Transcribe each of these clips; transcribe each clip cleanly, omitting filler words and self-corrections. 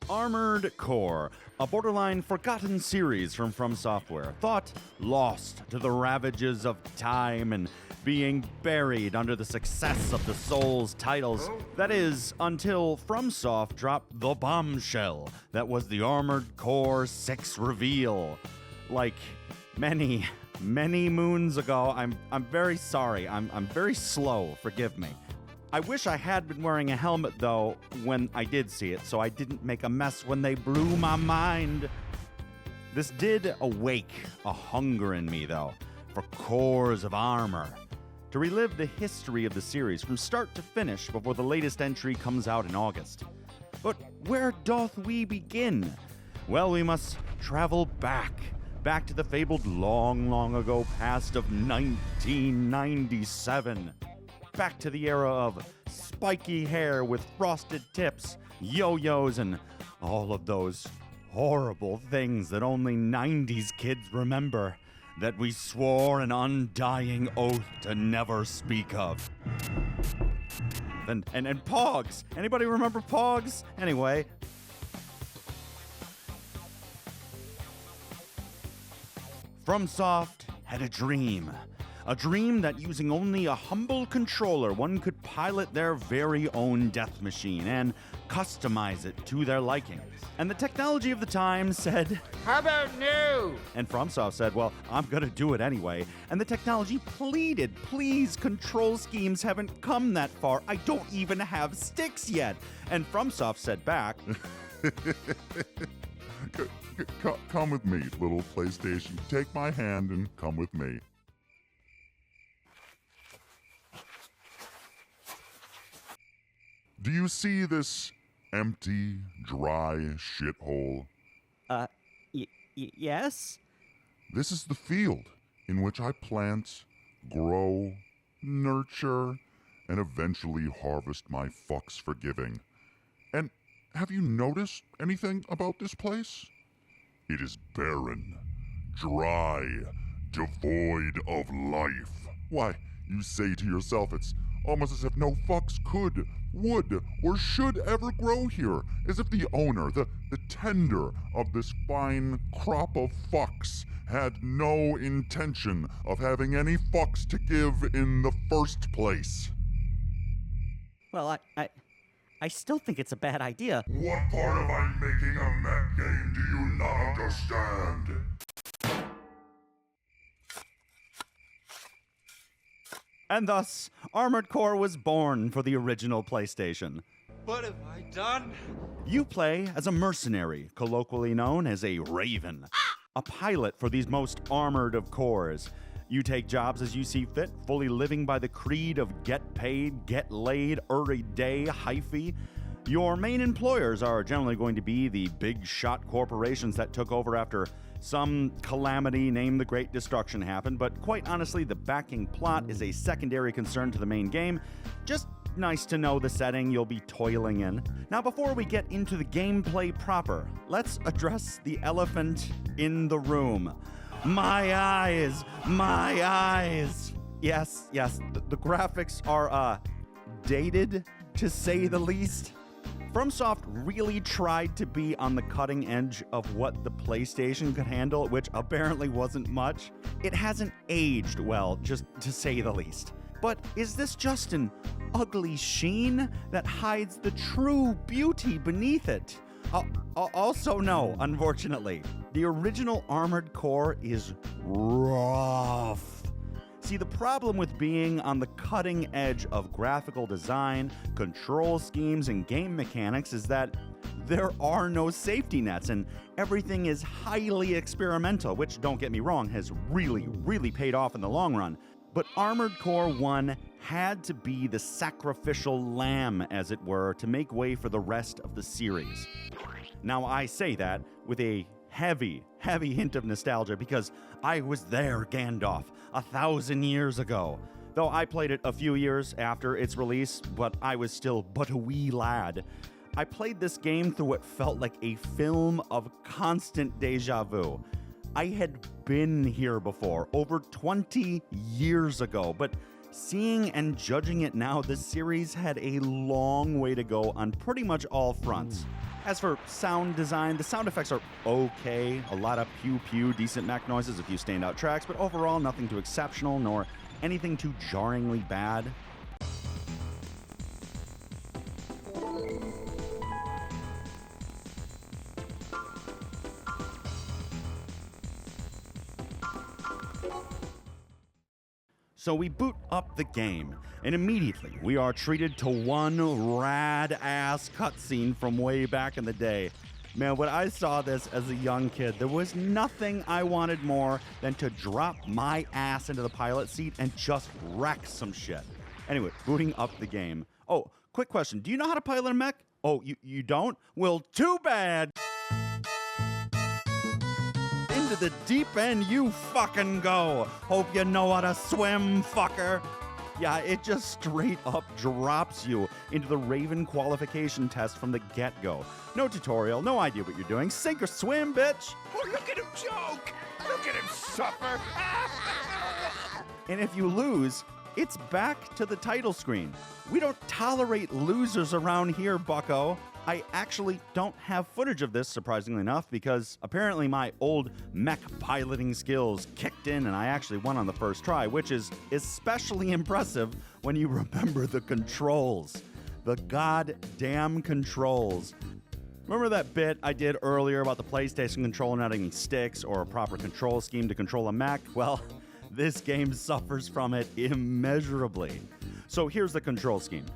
Armored Core, a borderline forgotten series from Fromsoft, thought lost to the ravages of time and being buried under the success of the Souls titles. That is, until Fromsoft dropped the bombshell that was the Armored Core 6 reveal. Like many moons ago. I'm very sorry. I'm very slow, forgive me. I wish I had been wearing a helmet, though, when I did see it, so I didn't make a mess when they blew my mind. This did awake a hunger in me, though, for cores of armor. To relive the history of the series from start to finish before the latest entry comes out in August. But where doth we begin? Well, we must travel back to the fabled long ago past of 1997. Back to the era of spiky hair with frosted tips, yo-yos, and all of those horrible things that only 90s kids remember, that we swore an undying oath to never speak of. And Pogs! Anybody remember Pogs? Anyway. Fromsoft had a dream that using only a humble controller, one could pilot their very own death machine and customize it to their liking. And the technology of the time said, "How about no?" And Fromsoft said, "Well, I'm gonna do it anyway." And the technology pleaded, "Please, control schemes haven't come that far. I don't even have sticks yet." And Fromsoft said back, Come with me, little PlayStation. Take my hand and come with me. Do you see this empty, dry shithole? Yes? This is the field in which I plant, grow, nurture, and eventually harvest my fucks for giving. And have you noticed anything about this place? It is barren, dry, devoid of life. Why, you say to yourself, it's almost as if no fucks could, would, or should ever grow here. As if the owner, the tender of this fine crop of fucks had no intention of having any fucks to give in the first place. Well, I still think it's a bad idea. What part of I'm making a mech game do you not understand? And thus, Armored Core was born for the original PlayStation. What have I done? You play as a mercenary, colloquially known as a Raven, a pilot for these most armored of cores. You take jobs as you see fit, fully living by the creed of get paid, get laid, every day, hyphy. Your main employers are generally going to be the big shot corporations that took over after some calamity named the Great Destruction happened, but quite honestly, the backing plot is a secondary concern to the main game. Just nice to know the setting you'll be toiling in. Now, before we get into the gameplay proper, let's address the elephant in the room. My eyes! My eyes! Yes, the graphics are, dated, to say the least. Fromsoft really tried to be on the cutting edge of what the PlayStation could handle, which apparently wasn't much. It hasn't aged well, just to say the least. But is this just an ugly sheen that hides the true beauty beneath it? Also, no, unfortunately. The original Armored Core is rough. See, the problem with being on the cutting edge of graphical design, control schemes, and game mechanics is that there are no safety nets, and everything is highly experimental, which, don't get me wrong, has really paid off in the long run. But Armored Core 1 had to be the sacrificial lamb, as it were, to make way for the rest of the series. Now, I say that with a heavy hint of nostalgia because I was there, Gandalf, 1,000 years ago. Though I played it a few years after its release, but I was still but a wee lad. I played this game through what felt like a film of constant deja vu. I had been here before, over 20 years ago, but seeing and judging it now, this series had a long way to go on pretty much all fronts. As for sound design, the sound effects are okay. A lot of pew-pew, decent mech noises, a few standout tracks, but overall nothing too exceptional nor anything too jarringly bad. So we boot up the game, and immediately we are treated to one rad-ass cutscene from way back in the day. Man, when I saw this as a young kid, there was nothing I wanted more than to drop my ass into the pilot seat and just wreck some shit. Anyway, booting up the game. Oh, quick question. Do you know how to pilot a mech? Oh, you don't? Well, too bad. Into the deep end you fucking go. Hope you know how to swim, fucker. Yeah, it just straight up drops you into the Raven qualification test from the get-go. No tutorial, no idea what you're doing. Sink or swim, bitch. Oh, look at him joke! Look at him suffer! And if you lose, it's back to the title screen. We don't tolerate losers around here, bucko. I actually don't have footage of this, surprisingly enough, because apparently my old mech piloting skills kicked in and I actually won on the first try, which is especially impressive when you remember the controls. The goddamn controls. Remember that bit I did earlier about the PlayStation controller not having sticks or a proper control scheme to control a mech? Well, this game suffers from it immeasurably. So here's the control scheme.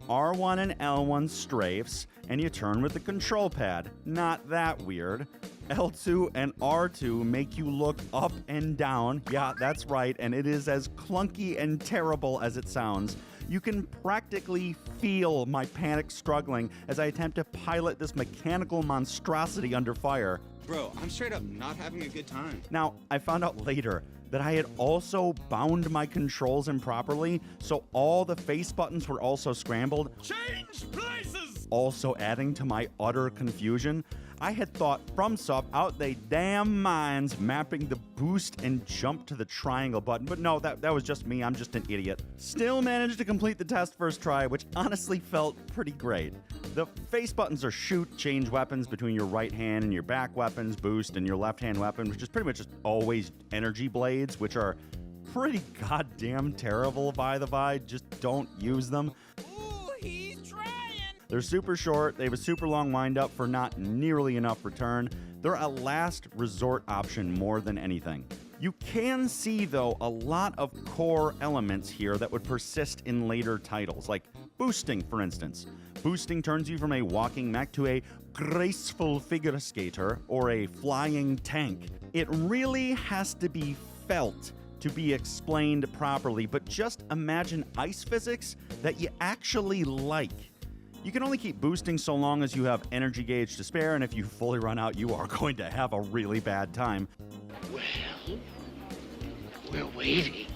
R1 and L1 strafes, and you turn with the control pad. Not that weird. L2 and R2 make you look up and down. Yeah, that's right, and it is as clunky and terrible as it sounds. You can practically feel my panic struggling as I attempt to pilot this mechanical monstrosity under fire. Bro, I'm straight up not having a good time. Now, I found out later that I had also bound my controls improperly, so all the face buttons were also scrambled. Change places! Also adding to my utter confusion. I had thought Fromsoft out they damn minds mapping the boost and jump to the triangle button, but no, that was just me. I'm just an idiot. Still managed to complete the test first try, which honestly felt pretty great. The face buttons are shoot, change weapons between your right hand and your back weapons, boost, and your left hand weapon, which is pretty much just always energy blades, which are pretty goddamn terrible, by the by. Just don't use them. Ooh, he's trying! They're super short, they have a super long windup for not nearly enough return. They're a last resort option more than anything. You can see, though, a lot of core elements here that would persist in later titles, like boosting, for instance. Boosting turns you from a walking mech to a graceful figure skater or a flying tank. It really has to be felt to be explained properly, but just imagine ice physics that you actually like. You can only keep boosting so long as you have energy gauge to spare, and if you fully run out, you are going to have a really bad time. Well, we're waiting.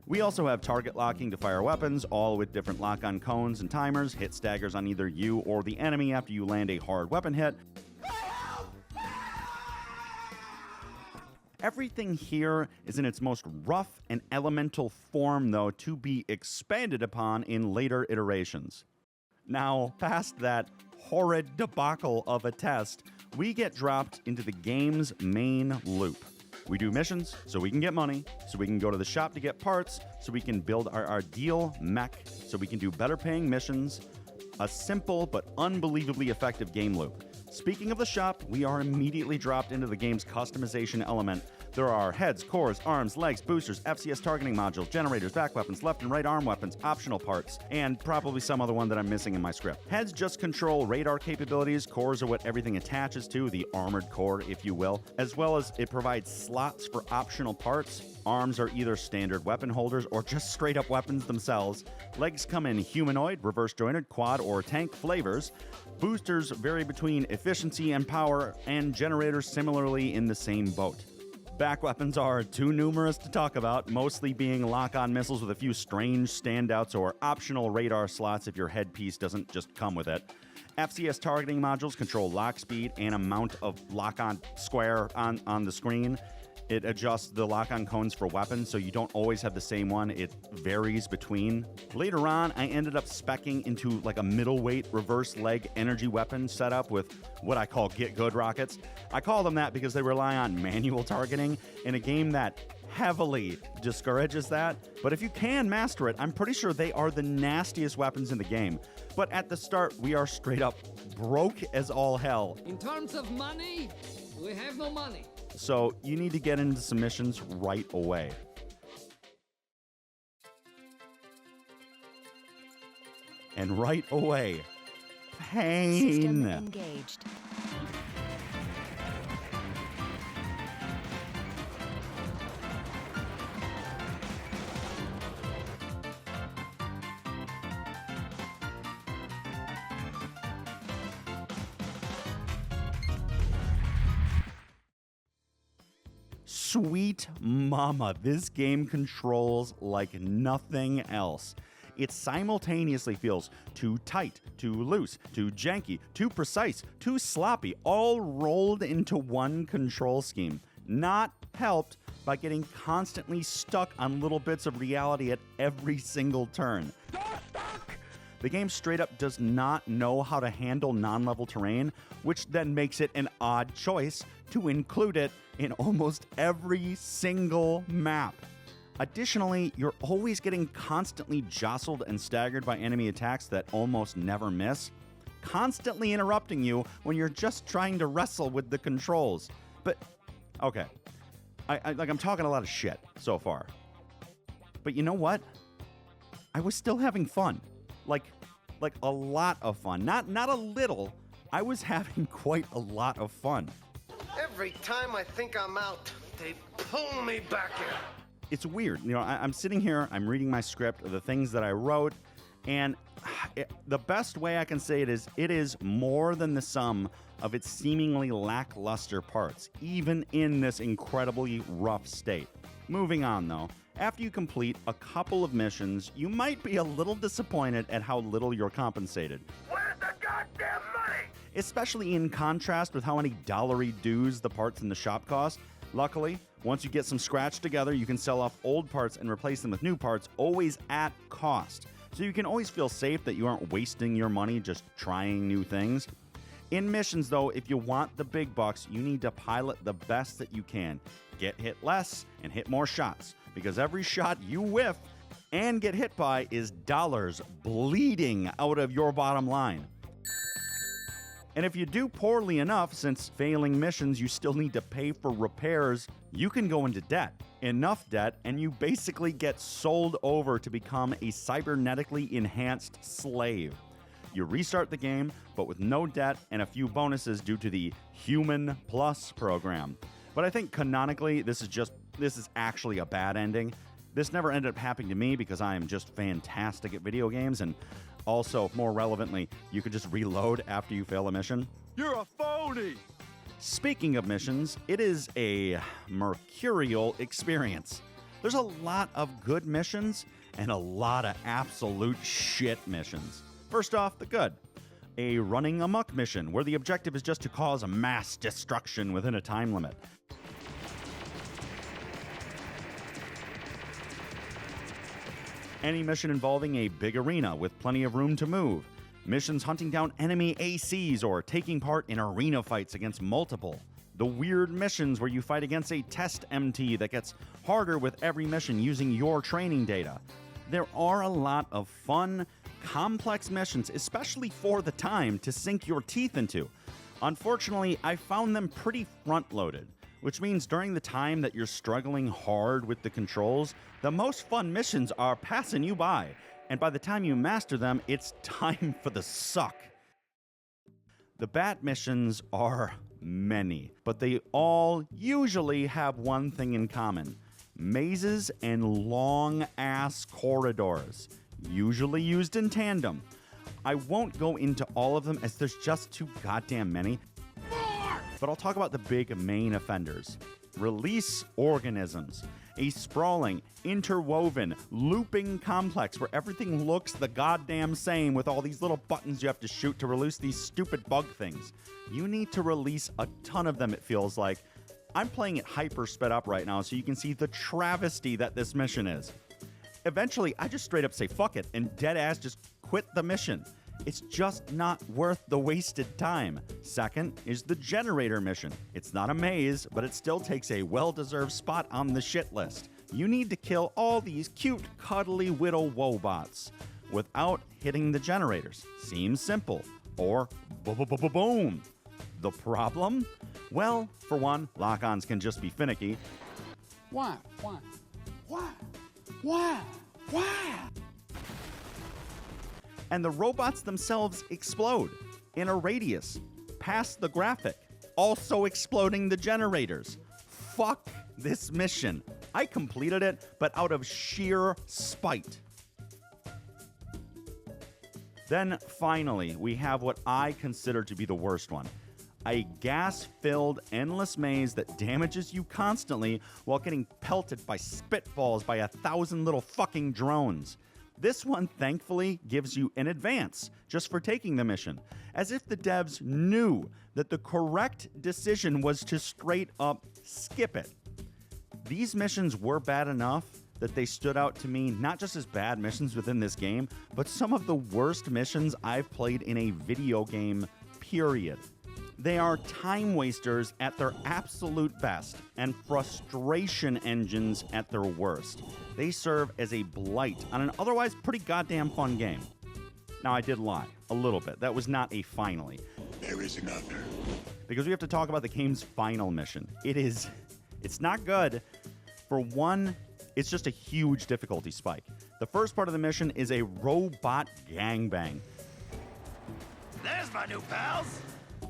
We also have target locking to fire weapons, all with different lock-on cones and timers, hit staggers on either you or the enemy after you land a hard weapon hit. Everything here is in its most rough and elemental form, though, to be expanded upon in later iterations. Now, past that horrid debacle of a test, we get dropped into the game's main loop. We do missions so we can get money, so we can go to the shop to get parts, so we can build our ideal mech, so we can do better paying missions. A simple but unbelievably effective game loop. Speaking of the shop, we are immediately dropped into the game's customization element. There are heads, cores, arms, legs, boosters, FCS targeting modules, generators, back weapons, left and right arm weapons, optional parts, and probably some other one that I'm missing in my script. Heads just control radar capabilities, cores are what everything attaches to, the armored core, if you will, as well as it provides slots for optional parts. Arms are either standard weapon holders or just straight up weapons themselves. Legs come in humanoid, reverse jointed, quad, or tank flavors. Boosters vary between efficiency and power, and generators similarly in the same boat. Back weapons are too numerous to talk about, mostly being lock-on missiles with a few strange standouts or optional radar slots if your headpiece doesn't just come with it. FCS targeting modules control lock speed and amount of lock-on square on the screen. It adjusts the lock-on cones for weapons, so you don't always have the same one. It varies between. Later on, I ended up speccing into like a middleweight reverse leg energy weapon setup with what I call get good rockets. I call them that because they rely on manual targeting in a game that heavily discourages that. But if you can master it, I'm pretty sure they are the nastiest weapons in the game. But at the start, we are straight up broke as all hell. In terms of money, we have no money. So you need to get into some missions right away. And right away, pain. System engaged. Sweet mama, this game controls like nothing else. It simultaneously feels too tight, too loose, too janky, too precise, too sloppy, all rolled into one control scheme. Not helped by getting constantly stuck on little bits of reality at every single turn. The game straight up does not know how to handle non-level terrain, which then makes it an odd choice to include it in almost every single map. Additionally, you're always getting constantly jostled and staggered by enemy attacks that almost never miss, constantly interrupting you when you're just trying to wrestle with the controls. But, okay, I'm talking a lot of shit so far. But you know what? I was still having fun. Like a lot of fun. Not a little. I was having quite a lot of fun. Every time I think I'm out, they pull me back in. It's weird. You know, I'm sitting here, I'm reading my script of the things that I wrote, and the best way I can say it is more than the sum of its seemingly lackluster parts, even in this incredibly rough state. Moving on, though. After you complete a couple of missions, you might be a little disappointed at how little you're compensated. Where's the goddamn money? Especially in contrast with how many dollary dues the parts in the shop cost. Luckily, once you get some scratch together, you can sell off old parts and replace them with new parts, always at cost. So you can always feel safe that you aren't wasting your money just trying new things. In missions, though, if you want the big bucks, you need to pilot the best that you can. Get hit less and hit more shots, because every shot you whiff and get hit by is dollars bleeding out of your bottom line. And if you do poorly enough, since failing missions you still need to pay for repairs, you can go into debt. Enough debt, and you basically get sold over to become a cybernetically enhanced slave. You restart the game, but with no debt and a few bonuses due to the Human Plus program. But I think canonically, this is actually a bad ending. This never ended up happening to me because I am just fantastic at video games, and also, more relevantly, you could just reload after you fail a mission. You're a phony! Speaking of missions, it is a mercurial experience. There's a lot of good missions and a lot of absolute shit missions. First off, the good. A running amok mission where the objective is just to cause a mass destruction within a time limit. Any mission involving a big arena with plenty of room to move. Missions hunting down enemy ACs or taking part in arena fights against multiple. The weird missions where you fight against a test MT that gets harder with every mission using your training data. There are a lot of fun, complex missions, especially for the time, to sink your teeth into. Unfortunately, I found them pretty front-loaded, which means during the time that you're struggling hard with the controls, the most fun missions are passing you by, and by the time you master them, it's time for the suck. The bat missions are many, but they all usually have one thing in common: mazes and long-ass corridors, usually used in tandem. I won't go into all of them as there's just too goddamn many, but I'll talk about the big main offenders. Release organisms. A sprawling, interwoven, looping complex where everything looks the goddamn same with all these little buttons you have to shoot to release these stupid bug things. You need to release a ton of them, it feels like, I'm playing it hyper sped up right now so you can see the travesty that this mission is. Eventually, I just straight up say fuck it and deadass just quit the mission. It's just not worth the wasted time. Second is the generator mission. It's not a maze, but it still takes a well-deserved spot on the shit list. You need to kill all these cute, cuddly widow wobots without hitting the generators. Seems simple. Or boom. The problem? Well, for one, lock-ons can just be finicky. Why? And the robots themselves explode in a radius past the graphic, also exploding the generators. Fuck this mission. I completed it, but out of sheer spite. Then finally, we have what I consider to be the worst one. A gas-filled, endless maze that damages you constantly while getting pelted by spitballs by 1,000 little fucking drones. This one, thankfully, gives you an advance just for taking the mission, as if the devs knew that the correct decision was to straight up skip it. These missions were bad enough that they stood out to me not just as bad missions within this game, but some of the worst missions I've played in a video game, period. They are time wasters at their absolute best and frustration engines at their worst. They serve as a blight on an otherwise pretty goddamn fun game. Now, I did lie a little bit. That was not a finally. There is another. Because we have to talk about the game's final mission. It's not good. For one, it's just a huge difficulty spike. The first part of the mission is a robot gangbang. There's my new pals.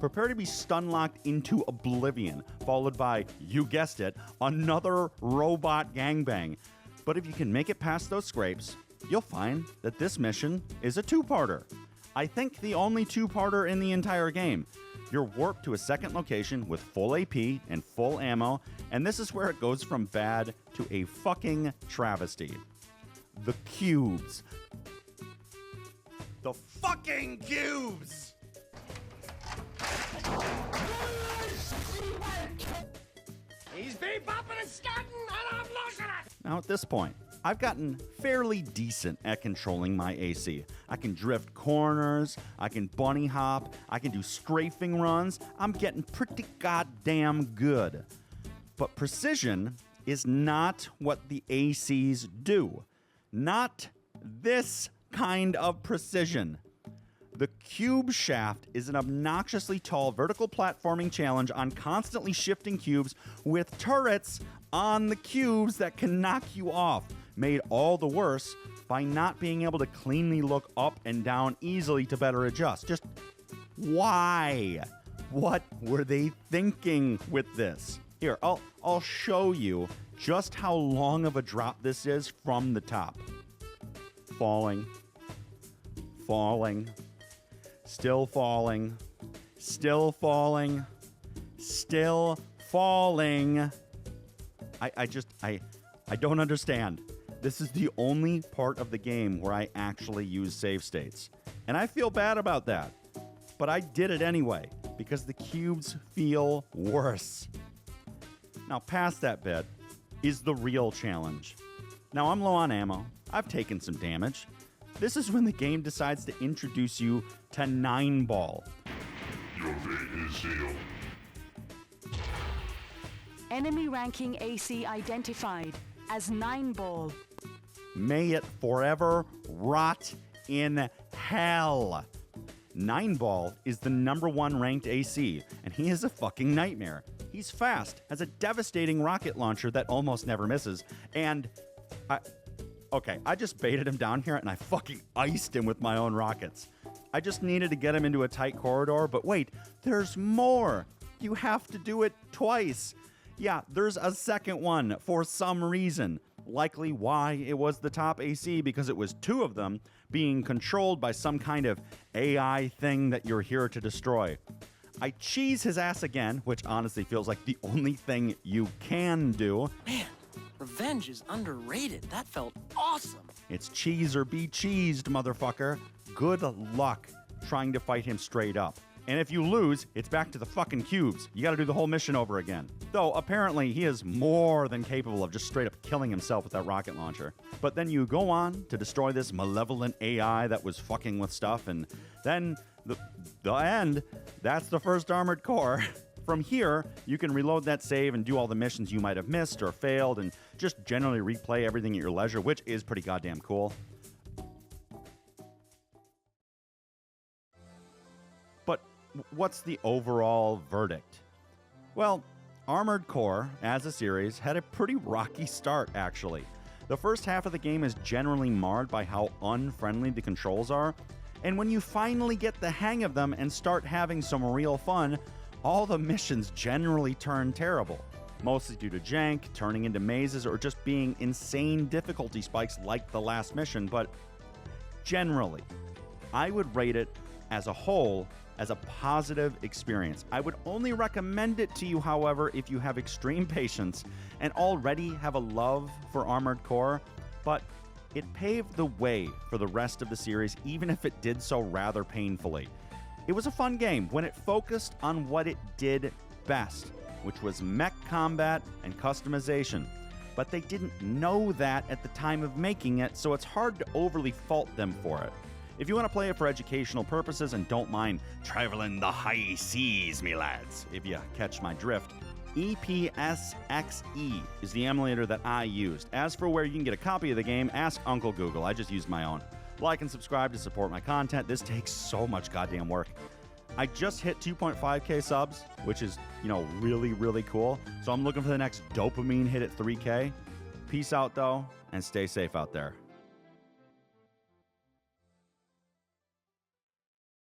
Prepare to be stun-locked into oblivion, followed by, you guessed it, another robot gangbang. But if you can make it past those scrapes, you'll find that this mission is a two-parter. I think the only two-parter in the entire game. You're warped to a second location with full AP and full ammo, and this is where it goes from bad to a fucking travesty. The cubes. The fucking cubes! He's bebopping and scatting, and I'm losing it! Now at this point, I've gotten fairly decent at controlling my AC. I can drift corners, I can bunny hop, I can do strafing runs. I'm getting pretty goddamn good. But precision is not what the ACs do. Not this kind of precision. The cube shaft is an obnoxiously tall vertical platforming challenge on constantly shifting cubes with turrets on the cubes that can knock you off, made all the worse by not being able to cleanly look up and down easily to better adjust. Just why? What were they thinking with this? Here, I'll show you just how long of a drop this is from the top. Falling. Still falling. Still falling. Still falling. I don't understand. This is the only part of the game where I actually use save states. And I feel bad about that. But I did it anyway, because the cubes feel worse. Now, past that bit is the real challenge. Now, I'm low on ammo. I've taken some damage. This is when the game decides to introduce you to Nineball. Your fate is sealed. Enemy ranking AC identified as Nineball. May it forever rot in hell. Nineball is the #1 ranked AC, and he is a fucking nightmare. He's fast, has a devastating rocket launcher that almost never misses, and I just baited him down here and I fucking iced him with my own rockets. I just needed to get him into a tight corridor, but wait, there's more. You have to do it twice. Yeah, there's a second one for some reason. Likely why it was the top AC, because it was 2 of them being controlled by some kind of AI thing that you're here to destroy. I cheese his ass again, which honestly feels like the only thing you can do. Man, revenge is underrated. That felt awesome. It's cheese or be cheesed, motherfucker. Good luck trying to fight him straight up. And if you lose, it's back to the fucking cubes. You gotta do the whole mission over again. Though, apparently, he is more than capable of just straight up killing himself with that rocket launcher. But then you go on to destroy this malevolent AI that was fucking with stuff, and then the end, that's the first Armored Core. From here, you can reload that save and do all the missions you might have missed or failed, and just generally replay everything at your leisure, which is pretty goddamn cool. But what's the overall verdict? Well, Armored Core, as a series, had a pretty rocky start, actually. The first half of the game is generally marred by how unfriendly the controls are, and when you finally get the hang of them and start having some real fun, all the missions generally turn terrible. Mostly due to jank, turning into mazes, or just being insane difficulty spikes like the last mission, but generally, I would rate it as a whole as a positive experience. I would only recommend it to you, however, if you have extreme patience and already have a love for Armored Core, but it paved the way for the rest of the series, even if it did so rather painfully. It was a fun game when it focused on what it did best, which was mech combat and customization. But they didn't know that at the time of making it, so it's hard to overly fault them for it. If you want to play it for educational purposes and don't mind traveling the high seas, me lads, if you catch my drift, EPSXE is the emulator that I used. As for where you can get a copy of the game, ask Uncle Google. I just used my own. Like and subscribe to support my content. This takes so much goddamn work. I just hit 2.5k subs, which is, really, really cool. So I'm looking for the next dopamine hit at 3k. Peace out, though, and stay safe out there.